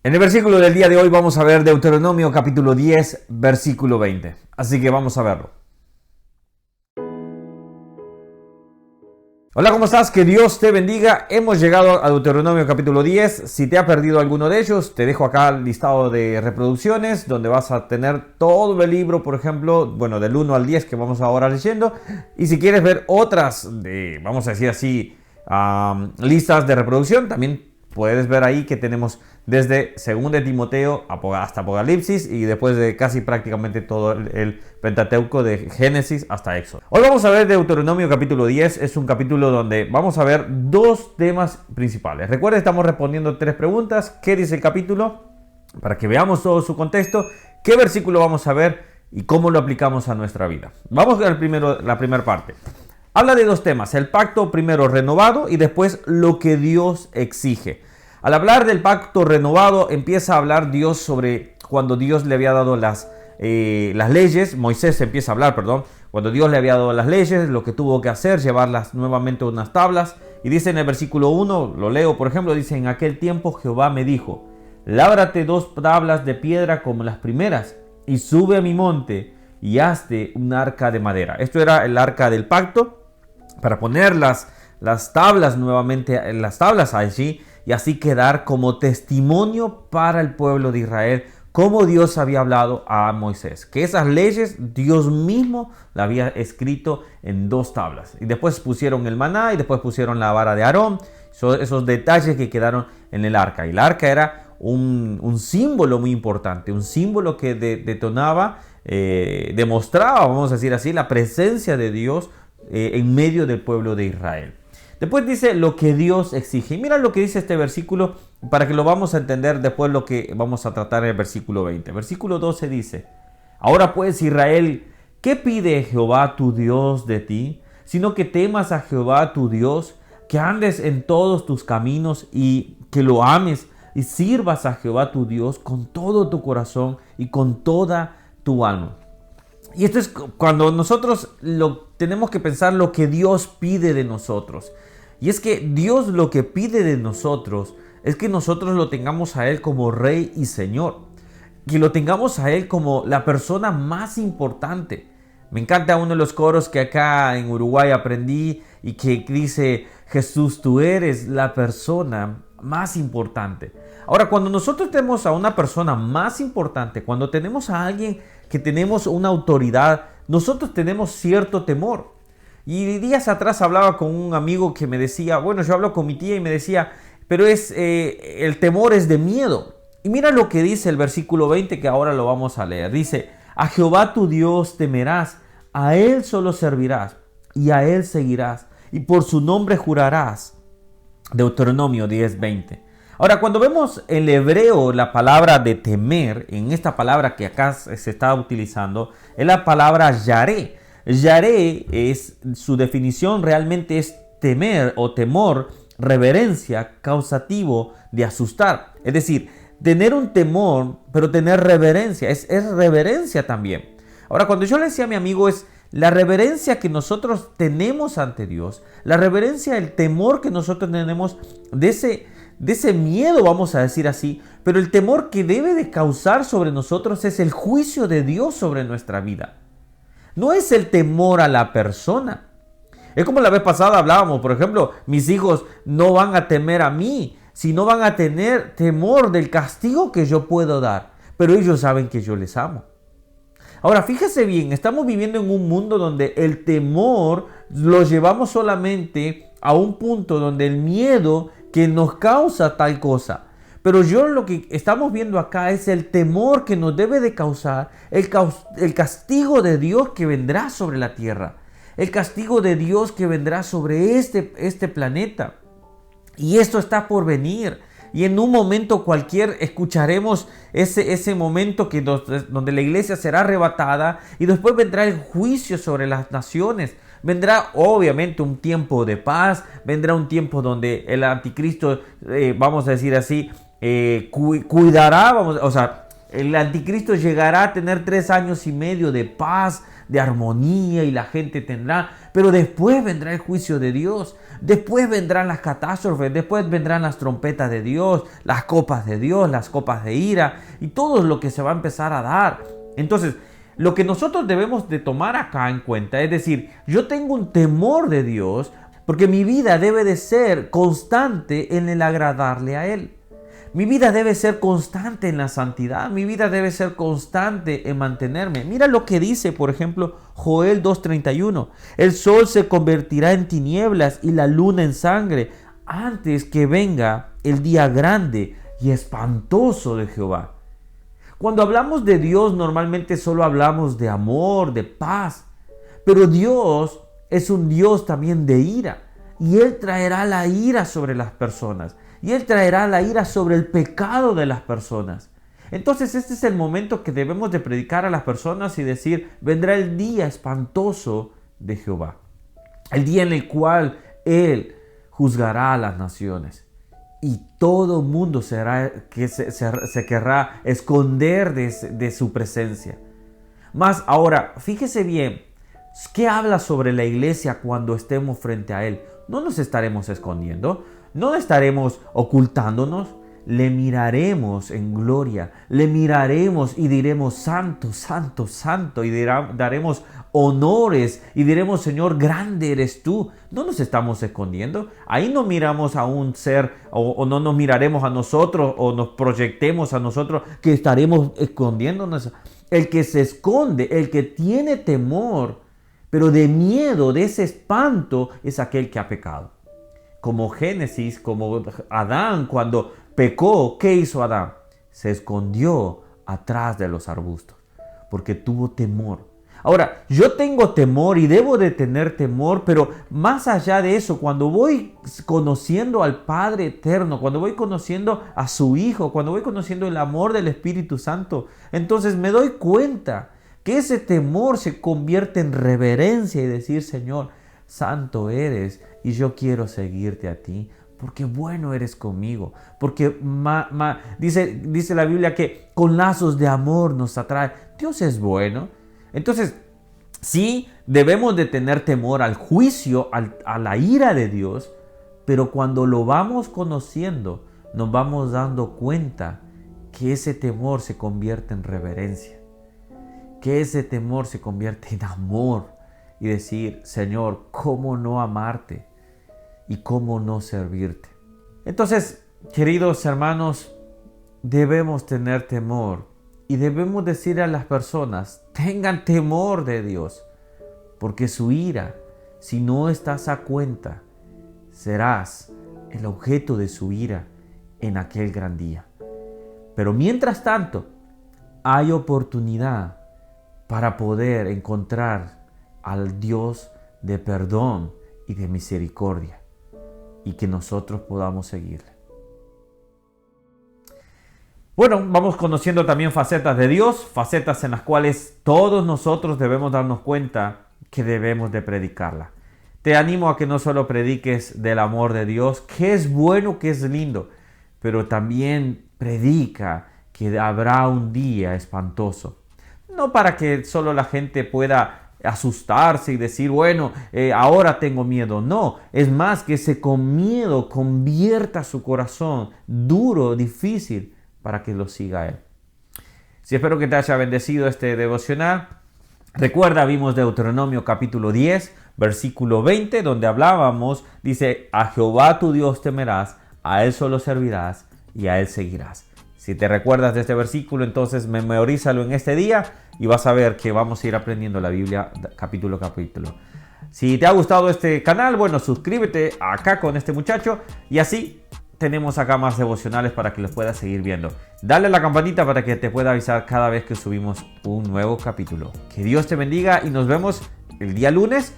En el versículo del día de hoy vamos a ver Deuteronomio capítulo 10, versículo 20. Así que vamos a verlo. Hola, ¿cómo estás? Que Dios te bendiga. Hemos llegado a Deuteronomio capítulo 10. Si te ha perdido alguno de ellos, te dejo acá el listado de reproducciones, donde vas a tener todo el libro, por ejemplo, del 1 al 10 que vamos ahora leyendo. Y si quieres ver otras, vamos a decir así, listas de reproducción, también puedes ver ahí que tenemos desde 2 de Timoteo hasta Apocalipsis y después de casi prácticamente todo el Pentateuco de Génesis hasta Éxodo. Hoy vamos a ver Deuteronomio capítulo 10. Es un capítulo donde vamos a ver dos temas principales. Recuerda, estamos respondiendo 3 preguntas. ¿Qué dice el capítulo? Para que veamos todo su contexto. ¿Qué versículo vamos a ver? Y cómo lo aplicamos a nuestra vida. Vamos a ver la primera parte. Habla de 2 temas. El pacto primero renovado y después lo que Dios exige. Al hablar del pacto renovado, empieza a hablar Dios sobre cuando Dios le había dado las leyes. Moisés empieza a hablar, cuando Dios le había dado las leyes, lo que tuvo que hacer, llevarlas nuevamente a unas tablas. Y dice en el versículo 1, lo leo por ejemplo, dice: en aquel tiempo Jehová me dijo, lábrate 2 tablas de piedra como las primeras, y sube a mi monte, y hazte un arca de madera. Esto era el arca del pacto, para poner las tablas nuevamente, las tablas allí, y así quedar como testimonio para el pueblo de Israel, como Dios había hablado a Moisés. Que esas leyes Dios mismo las había escrito en 2 tablas. Y después pusieron el maná y después pusieron la vara de Aarón. Son esos detalles que quedaron en el arca. Y el arca era un símbolo muy importante, un símbolo que demostraba, vamos a decir así, la presencia de Dios en medio del pueblo de Israel. Después dice lo que Dios exige. Y mira lo que dice este versículo para que lo vamos a entender después lo que vamos a tratar en el versículo 20. Versículo 12 dice: ahora pues, Israel, ¿qué pide Jehová tu Dios de ti? Sino que temas a Jehová tu Dios, que andes en todos tus caminos y que lo ames y sirvas a Jehová tu Dios con todo tu corazón y con toda tu alma. Y esto es cuando nosotros tenemos que pensar lo que Dios pide de nosotros. Y es que Dios lo que pide de nosotros es que nosotros lo tengamos a Él como Rey y Señor. Que lo tengamos a Él como la persona más importante. Me encanta uno de los coros que acá en Uruguay aprendí y que dice: Jesús, tú eres la persona más importante. Ahora, cuando nosotros tenemos a una persona más importante, cuando tenemos a alguien que tenemos una autoridad, nosotros tenemos cierto temor. Y días atrás hablaba con un amigo que me decía, yo hablo con mi tía y me decía, pero el temor es de miedo. Y mira lo que dice el versículo 20 que ahora lo vamos a leer. Dice: a Jehová tu Dios temerás, a Él solo servirás y a Él seguirás y por su nombre jurarás. Deuteronomio 10:20. Ahora, cuando vemos el hebreo la palabra de temer, en esta palabra que acá se está utilizando, es la palabra yaré. Yaré, su definición realmente es temer o temor, reverencia, causativo de asustar. Es decir, tener un temor, pero tener reverencia, es reverencia también. Ahora, cuando yo le decía a mi amigo, es la reverencia que nosotros tenemos ante Dios, la reverencia, el temor que nosotros tenemos de ese miedo, vamos a decir así, pero el temor que debe de causar sobre nosotros es el juicio de Dios sobre nuestra vida. No es el temor a la persona. Es como la vez pasada hablábamos, por ejemplo, mis hijos no van a temer a mí, sino van a tener temor del castigo que yo puedo dar, pero ellos saben que yo les amo. Ahora, fíjese bien, estamos viviendo en un mundo donde el temor lo llevamos solamente a un punto donde el miedo que nos causa tal cosa. Pero lo que estamos viendo acá es el temor que nos debe de causar el castigo de Dios que vendrá sobre la tierra. El castigo de Dios que vendrá sobre este planeta. Y esto está por venir. Y en un momento cualquier escucharemos ese momento donde la iglesia será arrebatada y después vendrá el juicio sobre las naciones. Vendrá obviamente un tiempo de paz, vendrá un tiempo donde el anticristo, vamos a decir así, cuidará, el anticristo llegará a tener 3 años y medio de paz, de armonía y la gente tendrá, pero después vendrá el juicio de Dios. Después vendrán las catástrofes, después vendrán las trompetas de Dios, las copas de Dios, las copas de ira y todo lo que se va a empezar a dar. Entonces, lo que nosotros debemos de tomar acá en cuenta es decir, yo tengo un temor de Dios porque mi vida debe de ser constante en el agradarle a Él. Mi vida debe ser constante en la santidad. Mi vida debe ser constante en mantenerme. Mira lo que dice, por ejemplo, Joel 2:31. El sol se convertirá en tinieblas y la luna en sangre antes que venga el día grande y espantoso de Jehová. Cuando hablamos de Dios, normalmente solo hablamos de amor, de paz. Pero Dios es un Dios también de ira. Y Él traerá la ira sobre las personas. Y Él traerá la ira sobre el pecado de las personas. Entonces este es el momento que debemos de predicar a las personas y decir, vendrá el día espantoso de Jehová. El día en el cual Él juzgará a las naciones. Y todo mundo se querrá esconder de su presencia. Mas ahora, fíjese bien, ¿qué habla sobre la iglesia cuando estemos frente a Él? No nos estaremos escondiendo, no estaremos ocultándonos, le miraremos en gloria, le miraremos y diremos santo, santo, santo y daremos honores y diremos Señor, grande eres tú. No nos estamos escondiendo, ahí no miramos a un ser o no nos miraremos a nosotros o nos proyectemos a nosotros que estaremos escondiéndonos. El que se esconde, el que tiene temor, pero de miedo, de ese espanto, es aquel que ha pecado. Como Génesis, como Adán cuando pecó, ¿qué hizo Adán? Se escondió atrás de los arbustos porque tuvo temor. Ahora, yo tengo temor y debo de tener temor, pero más allá de eso, cuando voy conociendo al Padre Eterno, cuando voy conociendo a su Hijo, cuando voy conociendo el amor del Espíritu Santo, entonces me doy cuenta que ese temor se convierte en reverencia y decir, Señor, santo eres y yo quiero seguirte a ti. Porque bueno eres conmigo, porque dice la Biblia que con lazos de amor nos atrae. Dios es bueno. Entonces, sí, debemos de tener temor al juicio, a la ira de Dios, pero cuando lo vamos conociendo, nos vamos dando cuenta que ese temor se convierte en reverencia, que ese temor se convierte en amor y decir, Señor, ¿cómo no amarte? Y cómo no servirte. Entonces, queridos hermanos, debemos tener temor y debemos decir a las personas, tengan temor de Dios, porque su ira, si no estás a cuenta, serás el objeto de su ira en aquel gran día. Pero mientras tanto, hay oportunidad para poder encontrar al Dios de perdón y de misericordia, y que nosotros podamos seguirle. Bueno, vamos conociendo también facetas de Dios, facetas en las cuales todos nosotros debemos darnos cuenta que debemos de predicarla. Te animo a que no solo prediques del amor de Dios, que es bueno, que es lindo, pero también predica que habrá un día espantoso. No para que solo la gente pueda asustarse y decir, bueno, ahora tengo miedo. No, es más que ese con miedo convierta su corazón duro, difícil, para que lo siga Él. Sí, espero que te haya bendecido este devocional. Recuerda, vimos Deuteronomio capítulo 10, versículo 20, donde hablábamos, dice, a Jehová tu Dios temerás, a Él solo servirás y a Él seguirás. Si te recuerdas de este versículo, entonces memorízalo en este día y vas a ver que vamos a ir aprendiendo la Biblia capítulo a capítulo. Si te ha gustado este canal, bueno, suscríbete acá con este muchacho y así tenemos acá más devocionales para que los puedas seguir viendo. Dale a la campanita para que te pueda avisar cada vez que subimos un nuevo capítulo. Que Dios te bendiga y nos vemos el día lunes